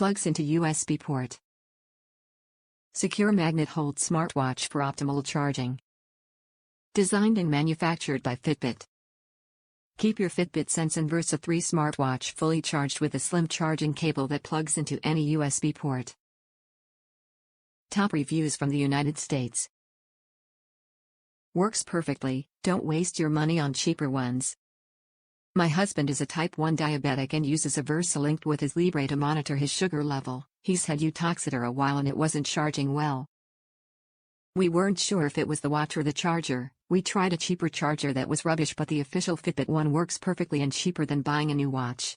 Plugs into USB port. Secure magnet holds smartwatch for optimal charging. Designed and manufactured by Fitbit. Keep your Fitbit Sense and Versa 3 smartwatch fully charged with a slim charging cable that plugs into any USB port. Top reviews from the United States. Works perfectly, don't waste your money on cheaper ones. My husband is a type 1 diabetic and uses a Versa linked with his Libre to monitor his sugar level. He's had Uttoxeter a while and it wasn't charging well. We weren't sure if it was the watch or the charger. We tried a cheaper charger that was rubbish, but the official Fitbit one works perfectly and cheaper than buying a new watch.